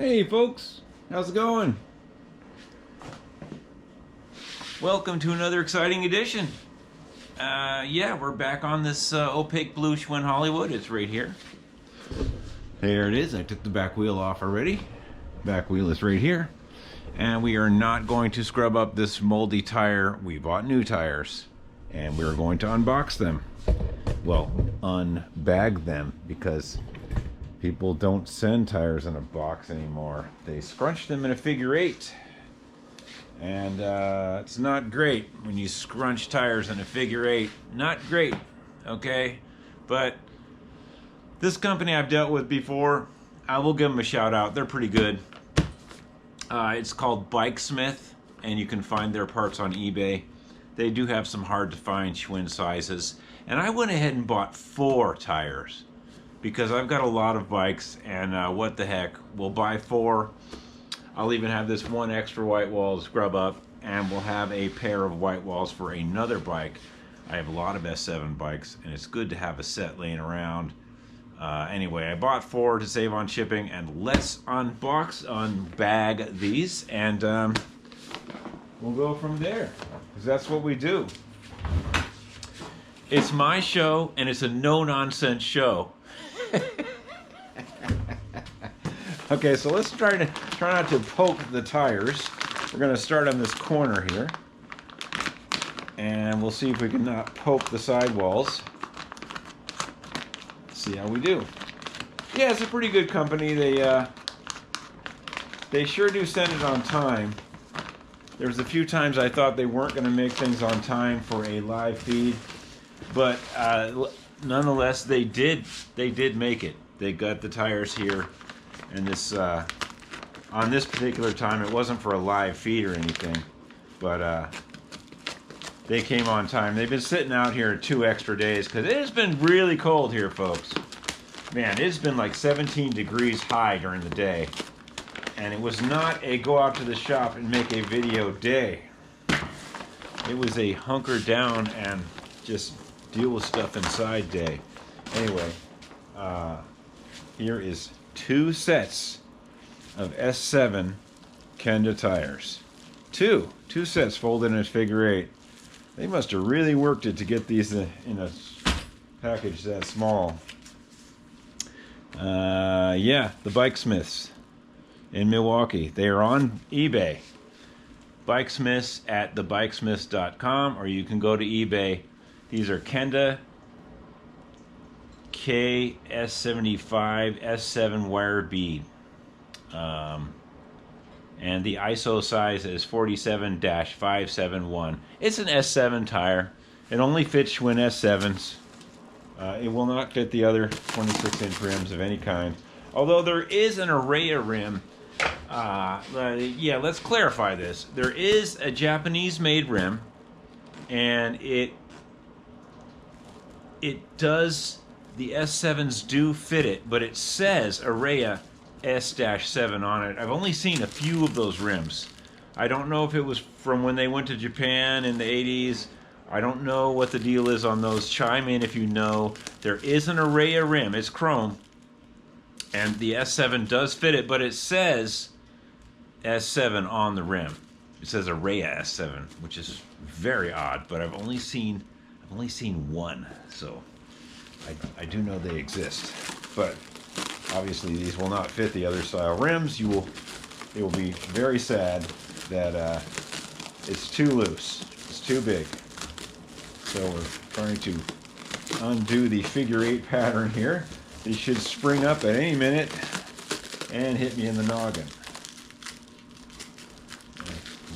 Hey folks, how's it going? Welcome to another exciting edition. Yeah, we're back on this opaque blue Schwinn Hollywood. It's right here. There it is. I took the back wheel off already. Back wheel is right here. And we are not going to scrub up this moldy tire. We bought new tires. And we're going to unbox them. Well, unbag them, because people don't send tires in a box anymore. They scrunch them in a figure eight. And it's not great when you scrunch tires in a figure eight. Not great, okay? But this company I've dealt with before, I will give them a shout out. They're pretty good. It's called Bikesmith, and you can find their parts on eBay. They do have some hard to find Schwinn sizes. And I went ahead and bought 4 tires because I've got a lot of bikes, and what the heck, we'll buy 4. I'll even have this one extra white wall to scrub up, and we'll have a pair of white walls for another bike. I have a lot of S7 bikes, and it's good to have a set laying around. Anyway, I bought 4 to save on shipping, and let's unbag these, and we'll go from there, because that's what we do. It's my show, and it's a no-nonsense show. Okay, so let's try not to poke the tires. We're going to start on this corner here, and we'll see if we can not poke the sidewalls. See how we do. Yeah, it's a pretty good company. They sure do send it on time. There's a few times I thought they weren't going to make things on time for a live feed, but nonetheless, they did make it. They got the tires here. And this, on this particular time, it wasn't for a live feed or anything, but they came on time. They've been sitting out here 2 extra days because it has been really cold here, folks. Man, it's been like 17 degrees high during the day, and it was not a go out to the shop and make a video day. It was a hunker down and just deal with stuff inside day. Anyway, here is 2 sets of S7 Kenda tires. Two sets folded in a figure eight. They must have really worked it to get these in a package that small. Yeah, the Bikesmiths in Milwaukee. They are on eBay. Bikesmiths at thebikesmiths.com, or you can go to eBay. These are Kenda KS75 S7 wire bead, and the ISO size is 47-571. It's an S7 tire. It only fits Schwinn S7s. It will not fit the other 26-inch rims of any kind, although there is an Araya rim. Yeah, let's clarify this. There is a Japanese-made rim, and it does. The S7s do fit it, but it says Araya S-7 on it. I've only seen a few of those rims. I don't know if it was from when they went to Japan in the 80s. I don't know what the deal is on those. Chime in if you know. There is an Araya rim. It's chrome, and the S7 does fit it, but it says S7 on the rim. It says Araya S7, which is very odd, but I've only seen one, so I do know they exist, but obviously these will not fit the other style rims. It will be very sad that it's too loose. It's too big. So we're trying to undo the figure eight pattern here. These should spring up at any minute and hit me in the noggin.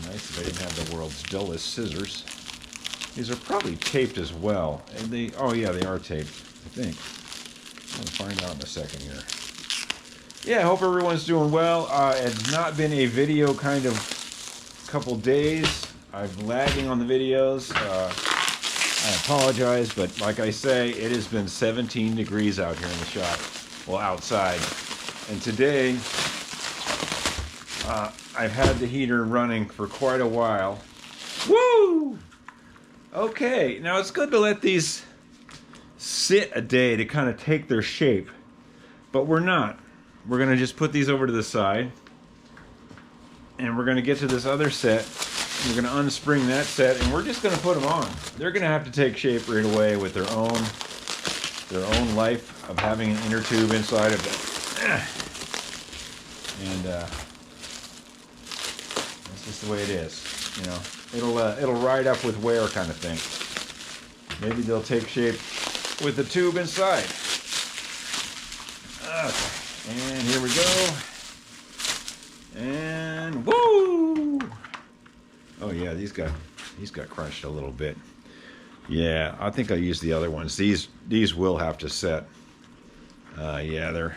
Nice if I didn't have the world's dullest scissors. These are probably taped as well. And oh yeah, they are taped, I think. I'll find out in a second here. Yeah, I hope everyone's doing well. It's not been a video kind of couple days. I'm lagging on the videos. I apologize, but like I say, it has been 17 degrees out here in the shop. Well, outside. And today, I've had the heater running for quite a while. Woo! Okay, now it's good to let these sit a day to kind of take their shape, but we're not. we're going to just put these over to the side. And we're going to get to this other set. We're going to unspring that set, and we're just going to put them on. They're going to have to take shape right away with their own life of having an inner tube inside of them. And that's just the way it is. You know, it'll ride up with wear, kind of thing. Maybe they'll take shape with the tube inside. Okay, and here we go. And woo! Oh yeah, these got crunched a little bit. Yeah, I think I'll use the other ones. These will have to set. Yeah,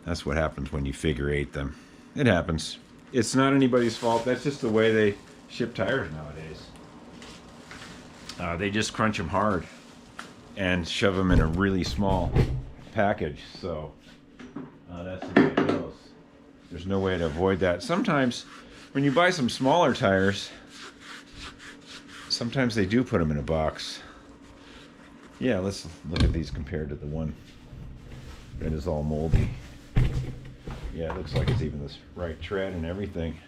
that's what happens when you figure eight them. It happens. It's not anybody's fault. That's just the way they ship tires nowadays. They just crunch them hard and shove them in a really small package. So that's the way it goes. There's no way to avoid that. Sometimes when you buy some smaller tires, sometimes they do put them in a box. Yeah, let's look at these compared to the one that is all moldy. Yeah, it looks like it's even this right tread and everything.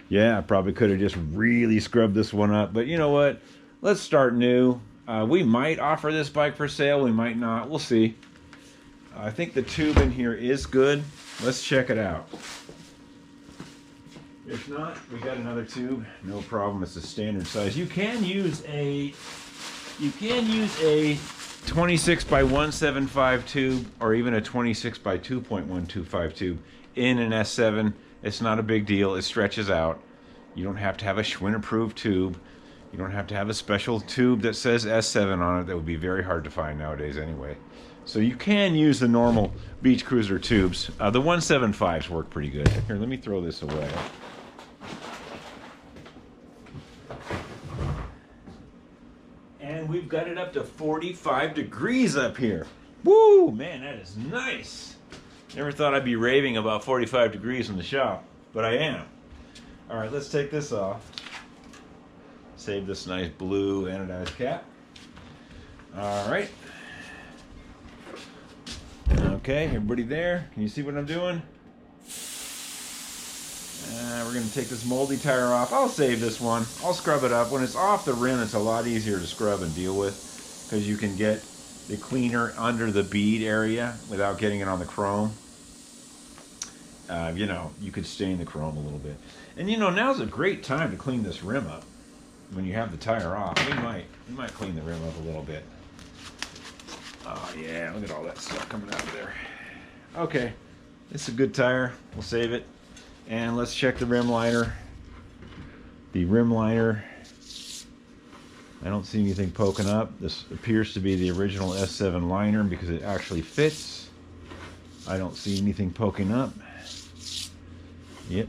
Yeah, I probably could have just really scrubbed this one up, but you know what? Let's start new. We might offer this bike for sale, we might not. We'll see. I think the tube in here is good. Let's check it out. If not, we got another tube. No problem. It's a standard size. You can use a 26 by 175 tube, or even a 26 by 2.125 tube in an S7. It's not a big deal. It stretches out. You don't have to have a Schwinn approved tube. You don't have to have a special tube that says S7 on it. That would be very hard to find nowadays anyway. So you can use the normal beach cruiser tubes. The 175s work pretty good. Here, let me throw this away. And we've got it up to 45 degrees up here. Woo, man, that is nice. Never thought I'd be raving about 45 degrees in the shop, but I am. All right, let's take this off. Save this nice blue anodized cap. All right. Okay, everybody there? Can you see what I'm doing? We're going to take this moldy tire off. I'll save this one. I'll scrub it up. When it's off the rim, it's a lot easier to scrub and deal with because you can get the cleaner under the bead area without getting it on the chrome. You know, you could stain the chrome a little bit. And you know, now's a great time to clean this rim up. When you have the tire off, we might clean the rim up a little bit. Oh yeah, look at all that stuff coming out of there. Okay, it's a good tire. We'll save it. And let's check the rim liner. The rim liner, I don't see anything poking up. This appears to be the original S7 liner because it actually fits. I don't see anything poking up. Yep.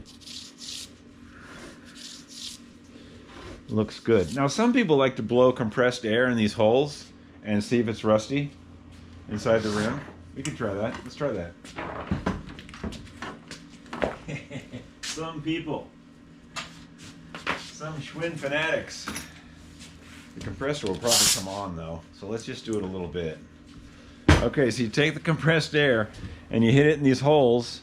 Looks good. Now some people like to blow compressed air in these holes and see if it's rusty inside the rim. We could try that. Let's try that. Some people. Some Schwinn fanatics. The compressor will probably come on though, so let's just do it a little bit. Okay, so you take the compressed air and you hit it in these holes.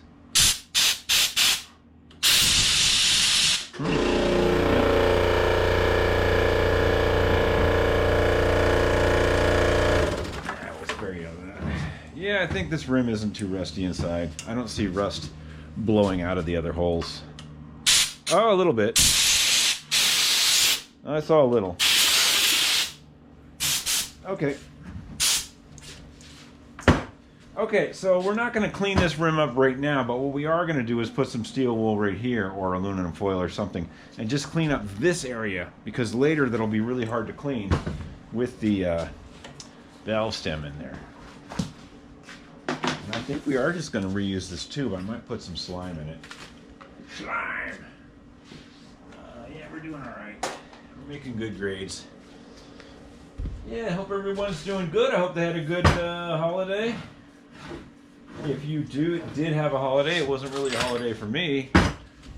Yeah, I think this rim isn't too rusty inside. I don't see rust blowing out of the other holes. Oh, a little bit. I saw a little. Okay. Okay, so we're not going to clean this rim up right now, but what we are going to do is put some steel wool right here, or aluminum foil or something, and just clean up this area, because later that'll be really hard to clean with the valve stem in there. And I think we are just going to reuse this tube. I might put some slime in it. Slime! Yeah, we're doing all right. We're making good grades. Yeah, I hope everyone's doing good. I hope they had a good holiday. If you did have a holiday, it wasn't really a holiday for me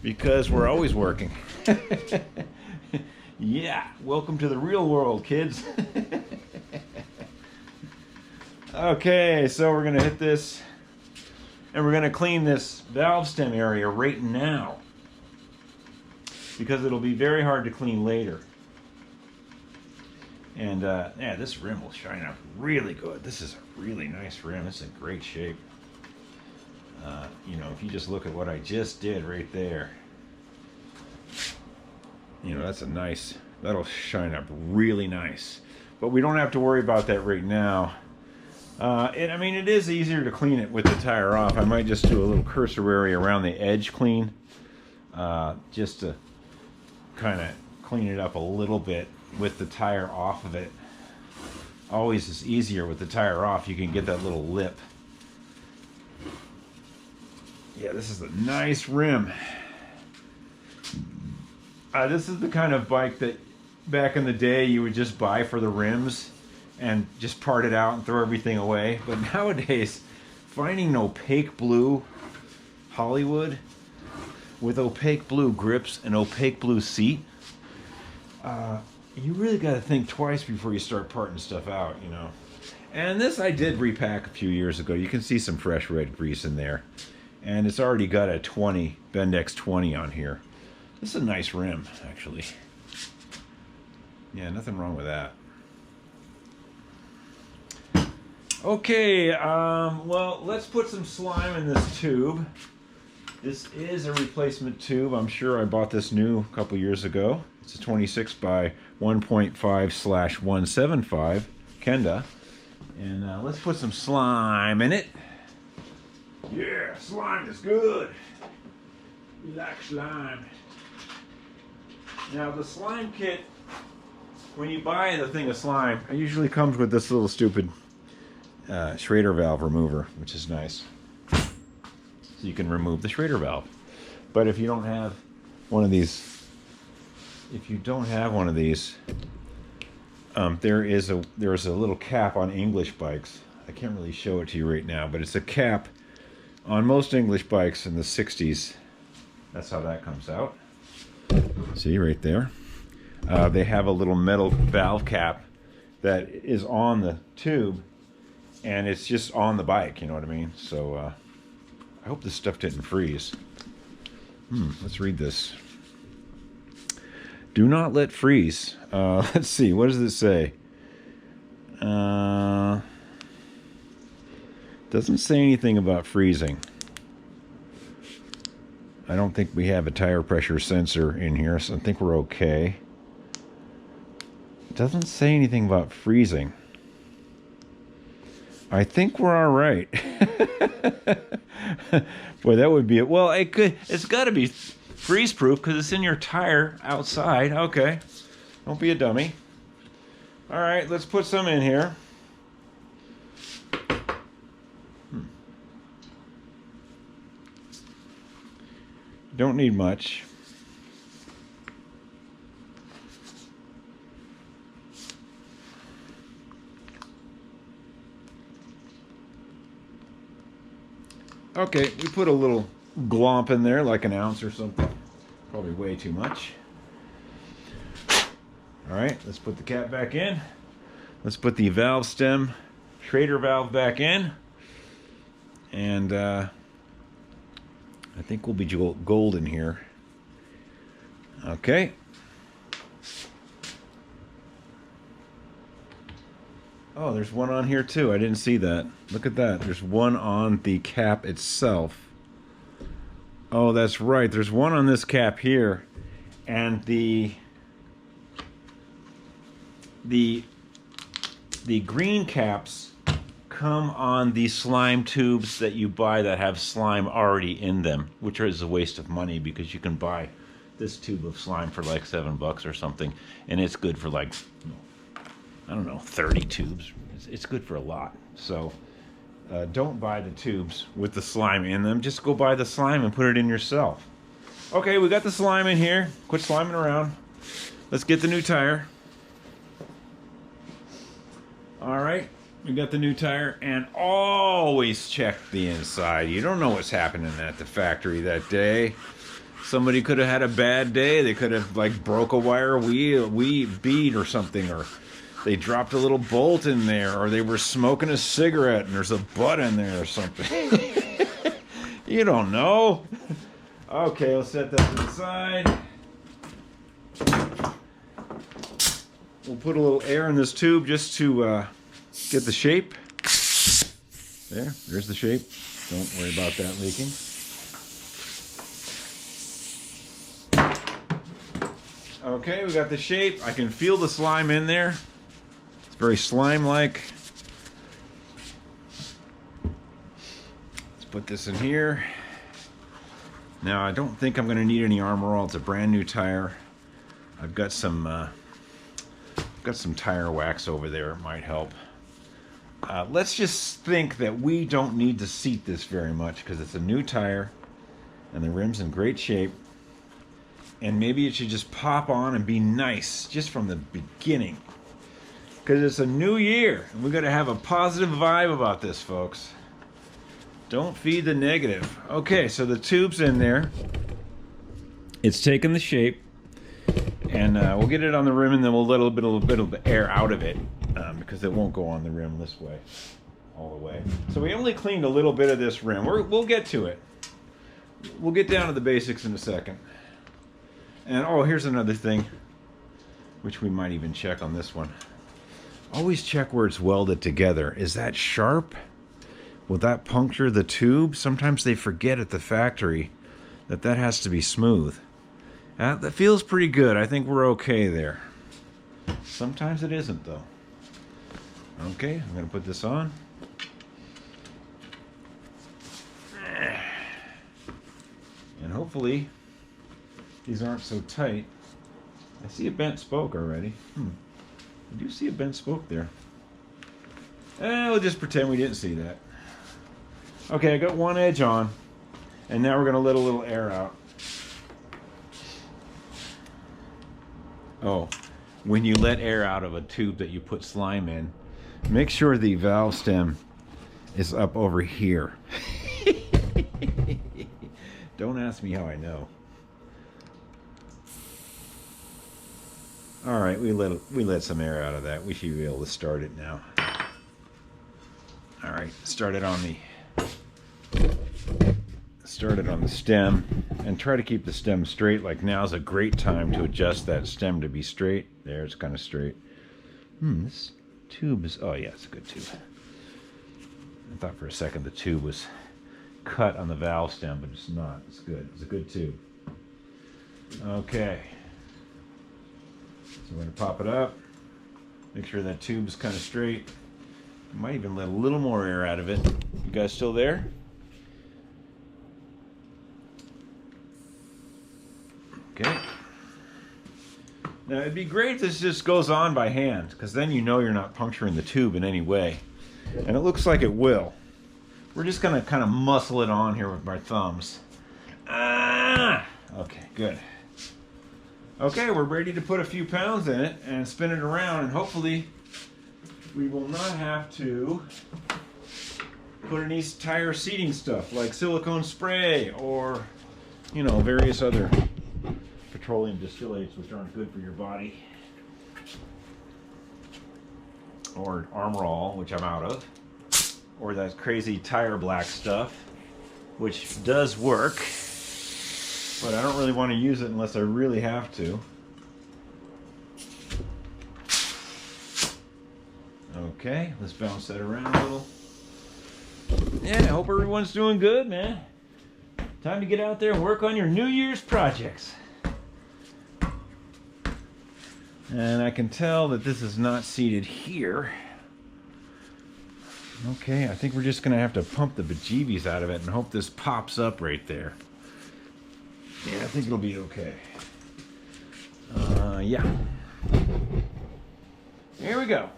because we're always working. Yeah, welcome to the real world, kids. Okay, so we're gonna hit this And we're going to clean this valve stem area right now, because it'll be very hard to clean later. And yeah, this rim will shine up really good. This is a really nice rim. It's in great shape. You know, if you just look at what I just did right there, you know, that's a nice, that'll shine up really nice. But we don't have to worry about that right now. I mean, it is easier to clean it with the tire off. I might just do a little cursory around the edge clean, just to kind of clean it up a little bit with the tire off of it. Always is easier with the tire off. You can get that little lip. Yeah, this is a nice rim. This is the kind of bike that back in the day you would just buy for the rims and just part it out and throw everything away. But nowadays, finding an opaque blue Hollywood with opaque blue grips and opaque blue seat, you really got to think twice before you start parting stuff out, you know. And this I did repack a few years ago. You can see some fresh red grease in there. And it's already got a 20, Bendix 20 on here. This is a nice rim, actually. Yeah, nothing wrong with that. Okay, well, let's put some slime in this tube. This is a replacement tube. I'm sure I bought this new a couple years ago. It's a 26 by 1.5/175 Kenda. And let's put some slime in it. Yeah, slime is good. We like slime. Now the slime kit, when you buy the thing of slime, it usually comes with this little stupid Schrader valve remover, which is nice. So you can remove the Schrader valve. But if you don't have one of these, there's a little cap on English bikes. I can't really show it to you right now, but it's a cap on most English bikes in the 60s. That's how that comes out. See right there? They have a little metal valve cap that is on the tube, and it's just on the bike, you know what I mean? So I hope this stuff didn't freeze. Let's read this. Do not let freeze. Let's see, what does it say? Doesn't say anything about freezing. I don't think we have a tire pressure sensor in here, so I think we're okay. It doesn't say anything about freezing. I think we're all right. Boy, that would be it. Well, it's got to be freeze-proof because it's in your tire outside. Okay. Don't be a dummy. All right, let's put some in here. Don't need much. Okay, we put a little glomp in there, like an ounce or something. Probably way too much. All right, let's put the cap back in. Let's put the valve stem Schrader valve back in. And I think we'll be golden here. Okay. Oh, there's one on here too. I didn't see that. Look at that. There's one on the cap itself. Oh, that's right. There's one on this cap here. And the green caps come on the slime tubes that you buy that have slime already in them, which is a waste of money because you can buy this tube of slime for like $7 or something, and it's good for like, I don't know, 30 tubes. It's good for a lot. So don't buy the tubes with the slime in them. Just go buy the slime and put it in yourself. Okay, we got the slime in here. Quit sliming around. Let's get the new tire. All right, we got the new tire, and always check the inside. You don't know what's happening at the factory that day. Somebody could have had a bad day. They could have like broke a wire bead or something, or they dropped a little bolt in there, or they were smoking a cigarette and there's a butt in there or something. You don't know. Okay, let's set that to the side. We'll put a little air in this tube just to get the shape. There's the shape. Don't worry about that leaking. Okay, we got the shape. I can feel the slime in there. It's very slime-like. Let's put this in here. Now, I don't think I'm going to need any Armor All. It's a brand new tire. I've got some tire wax over there. It might help. Let's just think that we don't need to seat this very much because it's a new tire and the rim's in great shape. And maybe it should just pop on and be nice just from the beginning. Because it's a new year and we've got to have a positive vibe about this, folks. Don't feed the negative. Okay, so the tube's in there. It's taken the shape. And we'll get it on the rim and then we'll let a little bit of air out of it because it won't go on the rim this way, all the way. So we only cleaned a little bit of this rim. We'll get to it. We'll get down to the basics in a second. And oh, here's another thing, which we might even check on this one. Always check where it's welded together. Is that sharp? Will that puncture the tube? Sometimes they forget at the factory that that has to be smooth. That feels pretty good. I think we're okay there. Sometimes it isn't, though. Okay, I'm going to put this on. And hopefully, these aren't so tight. I see a bent spoke already. I do see a bent spoke there. We'll just pretend we didn't see that. Okay, I got one edge on. And now we're going to let a little air out. Oh, when you let air out of a tube that you put slime in, make sure the valve stem is up over here. Don't ask me how I know. All right, we let some air out of that. We should be able to start it now. All right, start it on the stem and try to keep the stem straight. Like now's a great time to adjust that stem to be straight. There, it's kind of straight. This tube is, oh yeah, it's a good tube. I thought for a second the tube was cut on the valve stem, but it's not. It's good. It's a good tube. Okay. So we're going to pop it up. Make sure that tube is kind of straight. Might even let a little more air out of it. You guys still there? Okay. Now it'd be great if this just goes on by hand, because then you know you're not puncturing the tube in any way. And it looks like it will. We're just going to kind of muscle it on here with our thumbs. Okay, good. Okay, we're ready to put a few pounds in it and spin it around, and hopefully we will not have to put any tire seating stuff like silicone spray or, you know, various other petroleum distillates which aren't good for your body. Or Armor All, which I'm out of. Or that crazy tire black stuff, which does work, but I don't really want to use it unless I really have to. Okay, let's bounce that around a little. Yeah, I hope everyone's doing good, man. Time to get out there and work on your New Year's projects. And I can tell that this is not seated here. Okay, I think we're just going to have to pump the bejeebies out of it and hope this pops up right there. Yeah, I think it'll be okay. Yeah. Here we go.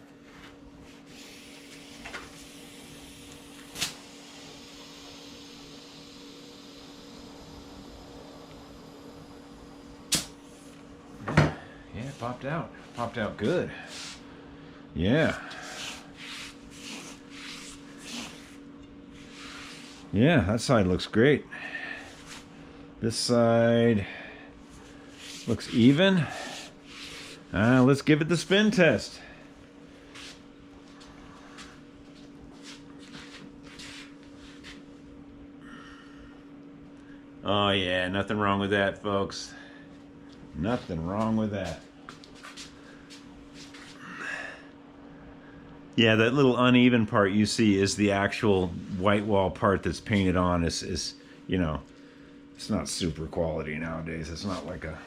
Yeah, it popped out. Popped out good. Yeah. Yeah, that side looks great. This side looks even. Let's give it the spin test. Oh yeah, nothing wrong with that, folks. Nothing wrong with that. Yeah, that little uneven part you see is the actual white wall part that's painted on. Is you know, it's not super quality nowadays. It's not like a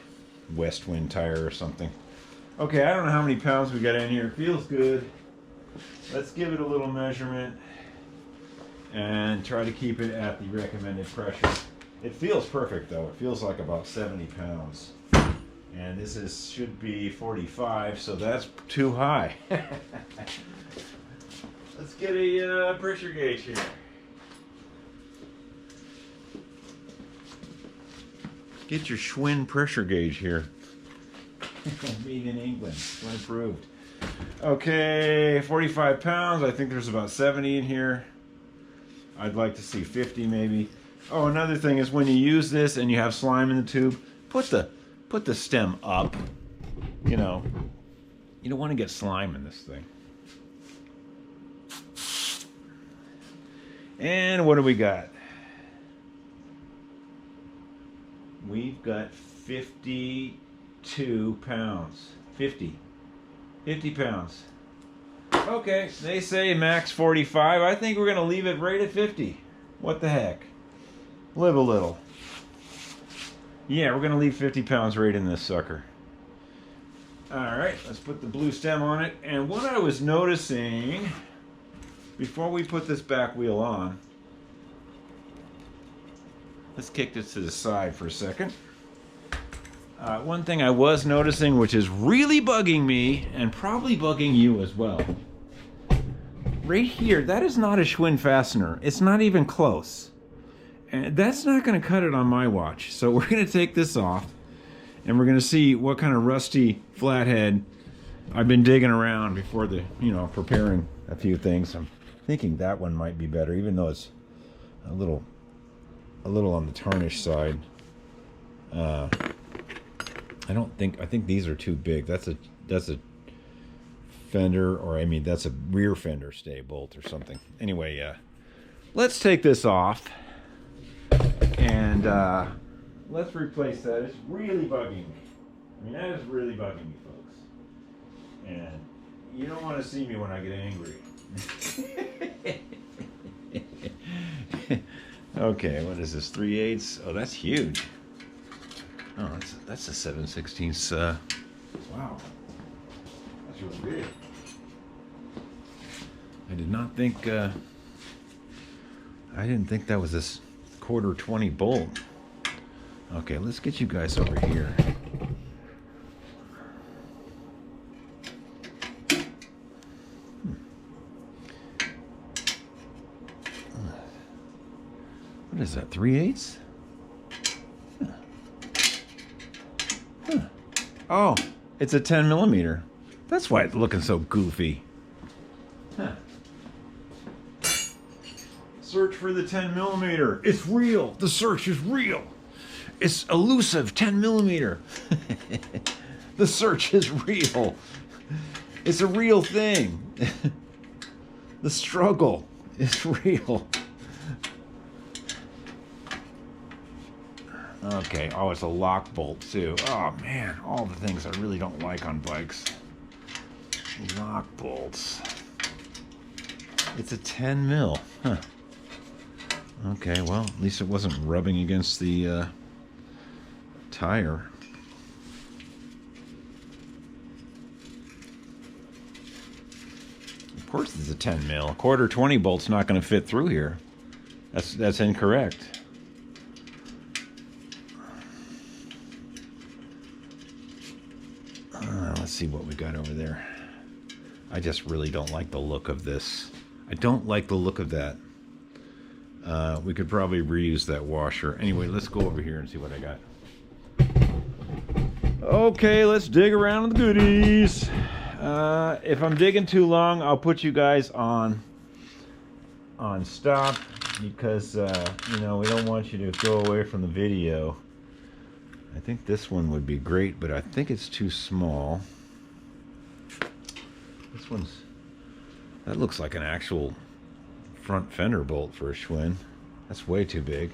West Wind tire or something. Okay, I don't know how many pounds we got in here. It feels good. Let's give it a little measurement and try to keep it at the recommended pressure. It feels perfect though. It feels like about 70 pounds. And this should be 45, so that's too high. Let's get a pressure gauge here. Get your Schwinn pressure gauge here. Made in England, Schwinn approved. Okay, 45 pounds. I think there's about 70 in here. I'd like to see 50 maybe. Oh, another thing is when you use this and you have slime in the tube, put the stem up. You know, you don't want to get slime in this thing. And what do we got? We've got 52 pounds. 50 pounds. Okay, they say max 45. I think we're going to leave it right at 50. What the heck? Live a little. Yeah, we're going to leave 50 pounds right in this sucker. Alright, let's put the blue stem on it. And what I was noticing before we put this back wheel on, let's kick this to the side for a second. One thing I was noticing, which is really bugging me, and probably bugging you as well. Right here, that is not a Schwinn fastener. It's not even close. And that's not going to cut it on my watch. So we're going to take this off, and we're going to see what kind of rusty flathead. I've been digging around before preparing a few things. I'm thinking that one might be better, even though it's a little on the tarnished side. I think these are too big. That's a fender, or I mean that's a rear fender stay bolt or something. Anyway, let's take this off and let's replace that. It's really bugging me. I mean, that is really bugging me, folks. And you don't want to see me when I get angry. Okay, what is this? 3/8? Oh, that's huge. Oh, that's a 7/16. Wow, that's really big. I did not think. I didn't think that was this 1/4 bolt. Okay, let's get you guys over here. What is that, 3/8? Huh. Huh. Oh, it's a 10 millimeter. That's why it's looking so goofy. Huh. Search for the 10 millimeter. It's real. The search is real. It's elusive 10 millimeter. The search is real. It's a real thing. The struggle is real. Okay, oh, it's a lock bolt too. Oh man, all the things I really don't like on bikes. Lock bolts. It's a 10 mil. Huh. Okay, well, at least it wasn't rubbing against the tire. Of course it's a 10 mil. A 1/4 bolt's not going to fit through here. That's incorrect. Let's see what we got over there. I just really don't like the look of this. I don't like the look of that. We could probably reuse that washer. Anyway, let's go over here and see what I got. Okay, let's dig around the goodies. If I'm digging too long, I'll put you guys on stop because we don't want you to go away from the video. I think this one would be great, but I think it's too small. That looks like an actual front fender bolt for a Schwinn. That's way too big.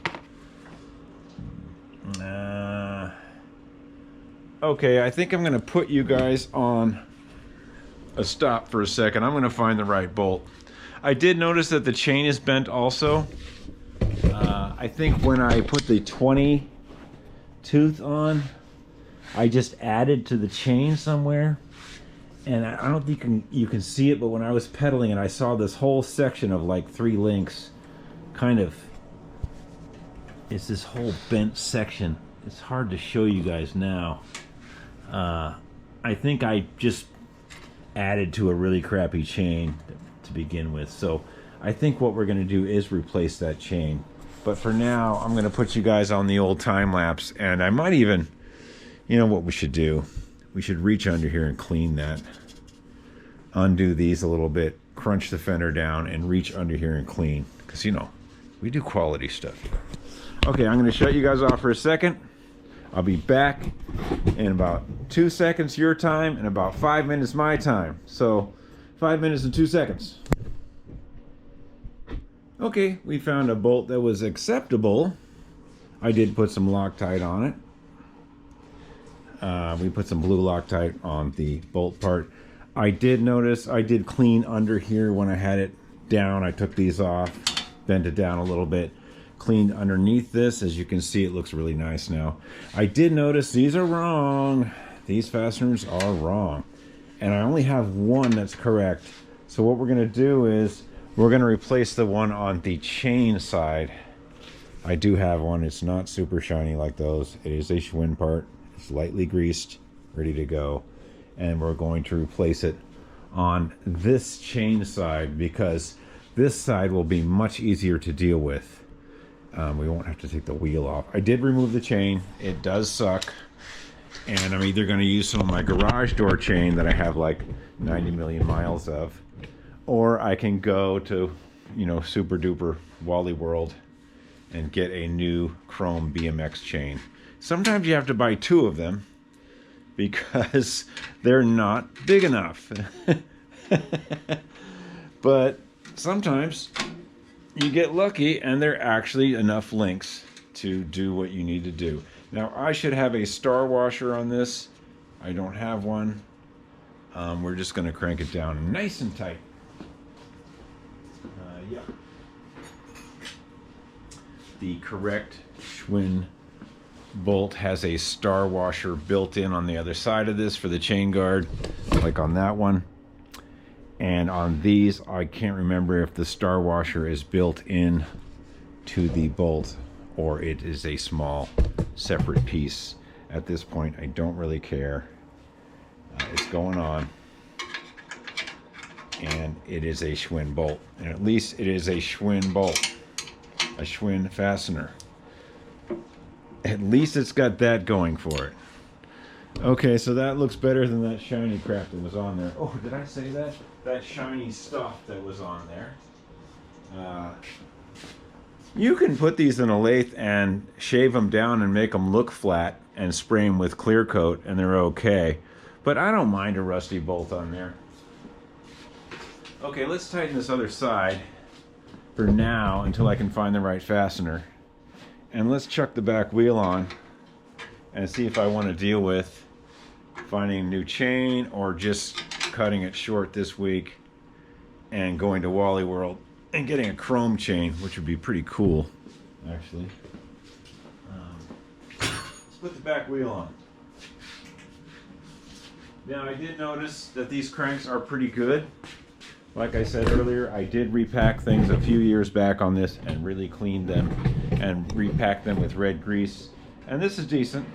Okay, I think I'm going to put you guys on a stop for a second. I'm going to find the right bolt. I did notice that the chain is bent also. I think when I put the 20 tooth on, I just added to the chain somewhere. And I don't think you can see it, but when I was pedaling it, I saw this whole section of like 3 links. Kind of, it's this whole bent section. It's hard to show you guys now. I think I just added to a really crappy chain to begin with. So I think what we're going to do is replace that chain. But for now, I'm going to put you guys on the old time lapse. And I might even, you know what we should do? We should reach under here and clean that. Undo these a little bit, crunch the fender down, and reach under here and clean. Because, you know, we do quality stuff. Okay, I'm going to shut you guys off for a second. I'll be back in about 2 seconds your time and about 5 minutes my time. So 5 minutes and 2 seconds. Okay, we found a bolt that was acceptable. I did put some Loctite on it. We put some blue Loctite on the bolt part. I did notice I did clean under here when I had it down. I took these off, bent it down a little bit, cleaned underneath this. As you can see, it looks really nice now. I did notice these are wrong. These fasteners are wrong. And I only have one that's correct. So what we're going to do is we're going to replace the one on the chain side. I do have one. It's not super shiny like those. It is a Schwinn part. It's lightly greased, ready to go. And we're going to replace it on this chain side because this side will be much easier to deal with. We won't have to take the wheel off. I did remove the chain. It does suck. And I'm either going to use some of my garage door chain that I have like 90 million miles of, or I can go to, you know, Super Duper Wally World and get a new chrome BMX chain. Sometimes you have to buy 2 of them because they're not big enough. But sometimes you get lucky and they're actually enough links to do what you need to do. Now I should have a star washer on this. I don't have one. We're just going to crank it down nice and tight. Yeah. The correct Schwinn bolt has a star washer built in on the other side of this for the chain guard, like on that one. And on these, I can't remember if the star washer is built in to the bolt or it is a small separate piece. At this point, I don't really care. It's going on. And it is a Schwinn bolt. And at least it is a Schwinn bolt. A Schwinn fastener. At least it's got that going for it. Okay, so that looks better than that shiny crap that was on there. Oh, did I say that? That shiny stuff that was on there. You can put these in a lathe and shave them down and make them look flat and spray them with clear coat and they're okay. But I don't mind a rusty bolt on there. Okay, let's tighten this other side for now until I can find the right fastener. And let's chuck the back wheel on and see if I want to deal with finding a new chain or just cutting it short this week and going to Wally World and getting a chrome chain, which would be pretty cool, actually. Let's put the back wheel on. Now, I did notice that these cranks are pretty good. Like I said earlier, I did repack things a few years back on this and really cleaned them and repacked them with red grease. And this is decent.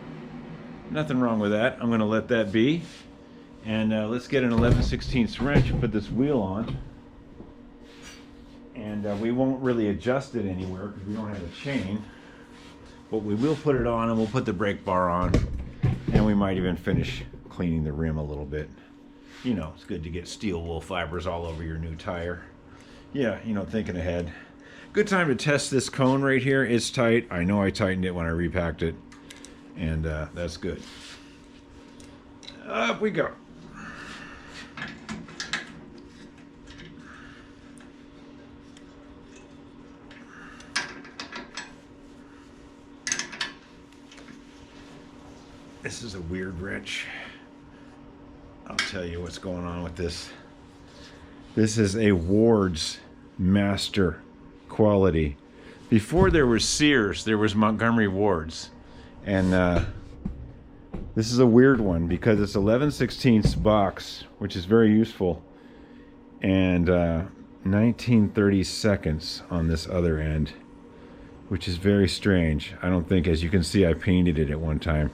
Nothing wrong with that. I'm going to let that be. And let's get an 11/16 wrench and put this wheel on. And we won't really adjust it anywhere because we don't have a chain. But we will put it on and we'll put the brake bar on. And we might even finish cleaning the rim a little bit. You know, it's good to get steel wool fibers all over your new tire. Yeah, you know, thinking ahead. Good time to test this cone right here. It's tight. I know I tightened it when I repacked it. And that's good. Up we go. This is a weird wrench. I'll tell you what's going on with this. This is a Ward's Master quality. Before there was Sears, there was Montgomery Ward's. And this is a weird one because it's 11/16 box, which is very useful. And 1930 seconds on this other end, which is very strange. I don't think, as you can see, I painted it at one time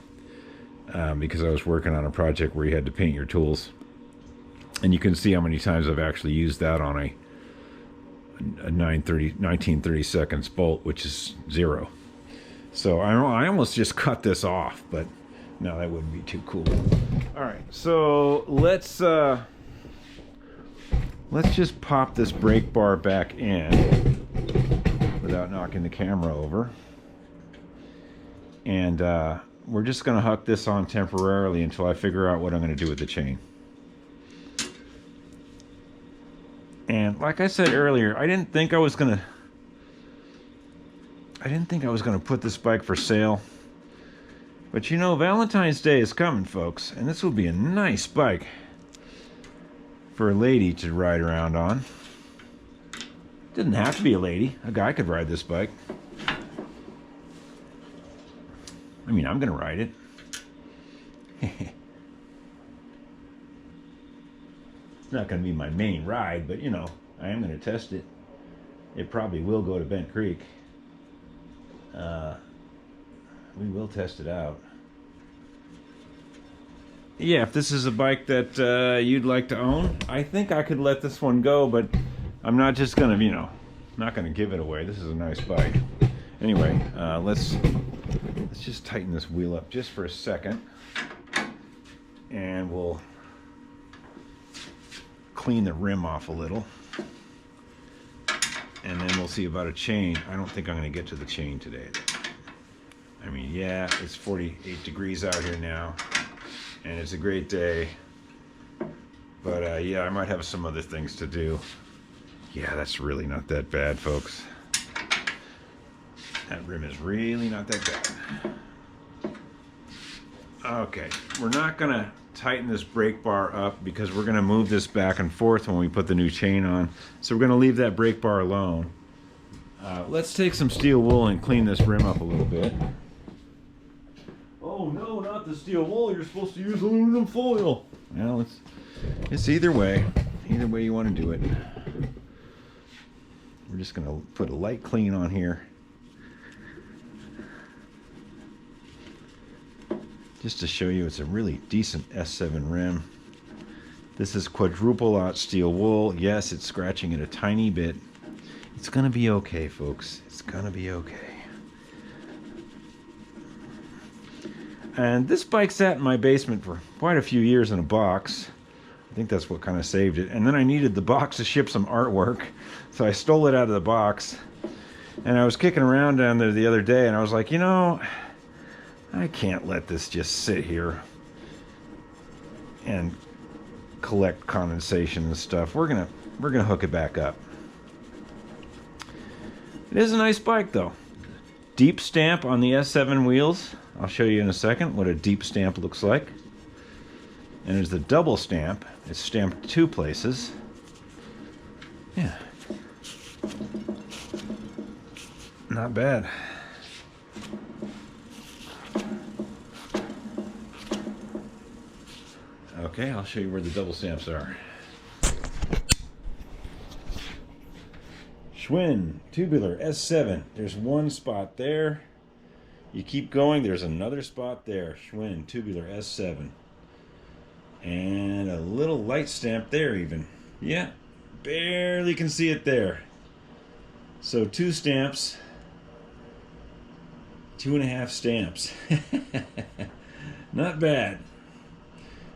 because I was working on a project where you had to paint your tools. And you can see how many times I've actually used that on a 1930 seconds bolt, which is 0. So I almost just cut this off, but no, that wouldn't be too cool. All right, so let's just pop this brake bar back in without knocking the camera over. And we're just going to hook this on temporarily until I figure out what I'm going to do with the chain. And like I said earlier, I didn't think I was going to put this bike for sale. But you know, Valentine's Day is coming, folks, and this will be a nice bike for a lady to ride around on. Doesn't have to be a lady. A guy could ride this bike. I mean, I'm gonna ride it. It's not gonna be my main ride, but you know, I am gonna test it. It probably will go to Bent Creek. We will test it out. Yeah, if this is a bike that you'd like to own, I think I could let this one go, but I'm not just gonna, you know, not gonna give it away. This is a nice bike. Anyway, let's just tighten this wheel up just for a second, and we'll clean the rim off a little, and then we'll see about a chain. I don't think I'm gonna get to the chain today. I mean, yeah, it's 48 degrees out here now, and it's a great day, but yeah, I might have some other things to do. Yeah, that's really not that bad, folks. That rim is really not that bad. Okay, we're not gonna tighten this brake bar up because we're gonna move this back and forth when we put the new chain on. So we're gonna leave that brake bar alone. Let's take some steel wool and clean this rim up a little bit. Oh no, not the steel wool, you're supposed to use aluminum foil. Well, it's either way you want to do it. We're just gonna put a light clean on here. Just to show you, it's a really decent S7 rim. This is quadruple aught steel wool. Yes, it's scratching it a tiny bit. It's gonna be okay, folks. It's gonna be okay. And this bike sat in my basement for quite a few years in a box. I think that's what kind of saved it. And then I needed the box to ship some artwork, so I stole it out of the box. And I was kicking around down there the other day, and I was like, you know, I can't let this just sit here and collect condensation and stuff. We're gonna hook it back up. It is a nice bike though. Deep stamp on the S7 wheels. I'll show you in a second what a deep stamp looks like. And there's the double stamp. It's stamped 2 places. Yeah. Not bad. Okay, I'll show you where the double stamps are. Schwinn tubular S7. There's one spot there. You keep going, there's another spot there. Schwinn tubular S7. And a little light stamp there even. Yeah, barely can see it there. So 2 stamps. 2.5 stamps. Not bad.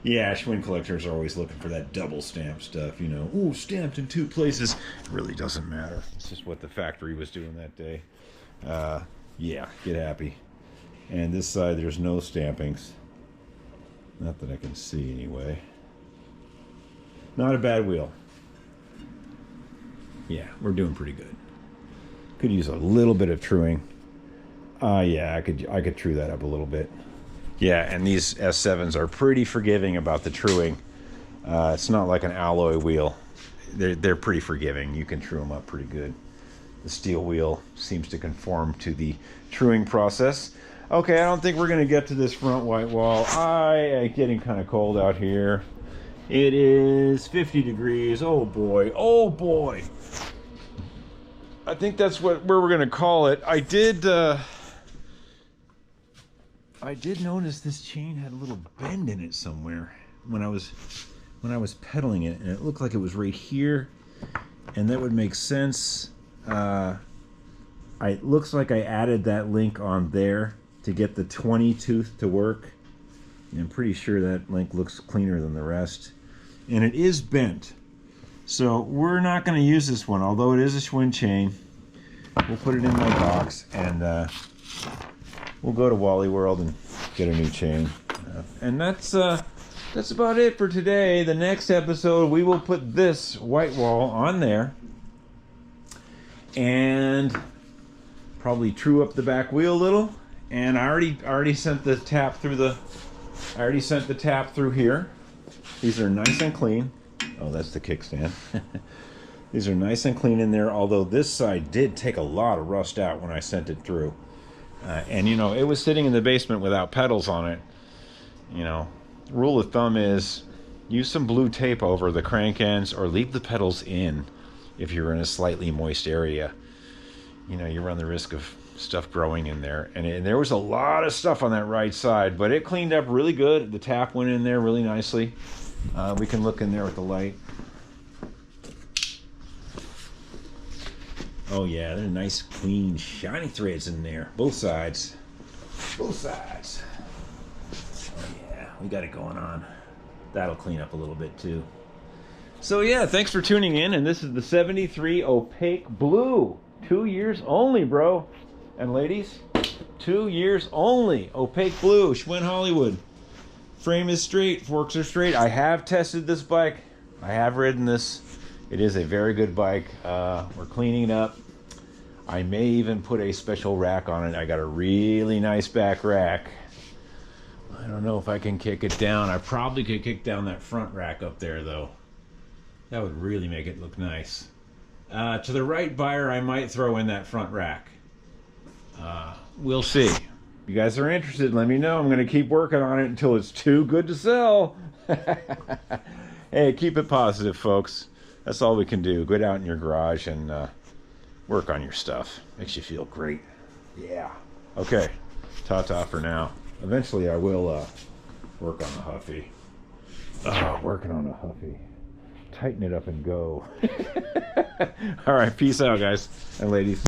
Yeah, Schwinn collectors are always looking for that double stamp stuff, you know. Ooh, stamped in 2 places. It really doesn't matter. It's just what the factory was doing that day. Yeah, get happy. And this side, there's no stampings. Not that I can see anyway. Not a bad wheel. Yeah, we're doing pretty good. Could use a little bit of truing. Yeah, I could true that up a little bit. Yeah, and these S7s are pretty forgiving about the truing. It's not like an alloy wheel. They're pretty forgiving. You can true them up pretty good. The steel wheel seems to conform to the truing process. Okay, I don't think we're going to get to this front white wall. It's getting kind of cold out here. It is 50 degrees. Oh boy. Oh boy. I think that's where we're going to call it. I did notice this chain had a little bend in it somewhere when I was pedaling it, and it looked like it was right here, and that would make sense. It looks like I added that link on there to get the 20 tooth to work. And I'm pretty sure that link looks cleaner than the rest. And it is bent. So we're not going to use this one, although it is a Schwinn chain. We'll put it in my box, and we'll go to Wally World and get a new chain. And that's about it for today. The next episode, we will put this white wall on there and probably true up the back wheel a little. And I already sent the tap through here. These are nice and clean. Oh, that's the kickstand. These are nice and clean in there, although this side did take a lot of rust out when I sent it through. And, you know, it was sitting in the basement without pedals on it. You know, rule of thumb is use some blue tape over the crank ends or leave the pedals in if you're in a slightly moist area. You know, you run the risk of stuff growing in there. And there was a lot of stuff on that right side, but it cleaned up really good. The tap went in there really nicely. We can look in there with the light. Oh yeah, there are nice, clean, shiny threads in there. Both sides. Both sides. Oh yeah, we got it going on. That'll clean up a little bit too. So yeah, thanks for tuning in, and this is the 73 Opaque Blue. 2 years only, bro. And ladies, 2 years only. Opaque Blue, Schwinn Hollywood. Frame is straight, forks are straight. I have tested this bike. I have ridden this. It is a very good bike. We're cleaning it up. I may even put a special rack on it. I got a really nice back rack. I don't know if I can kick it down. I probably could kick down that front rack up there, though. That would really make it look nice. To the right buyer, I might throw in that front rack. We'll see. If you guys are interested, let me know. I'm going to keep working on it until it's too good to sell. Hey, keep it positive, folks. That's all we can do. Go out in your garage and work on your stuff. Makes you feel great. Yeah. Okay. Ta-ta for now. Eventually I will work on the Huffy. Working on the Huffy. Tighten it up and go. All right. Peace out, guys and ladies.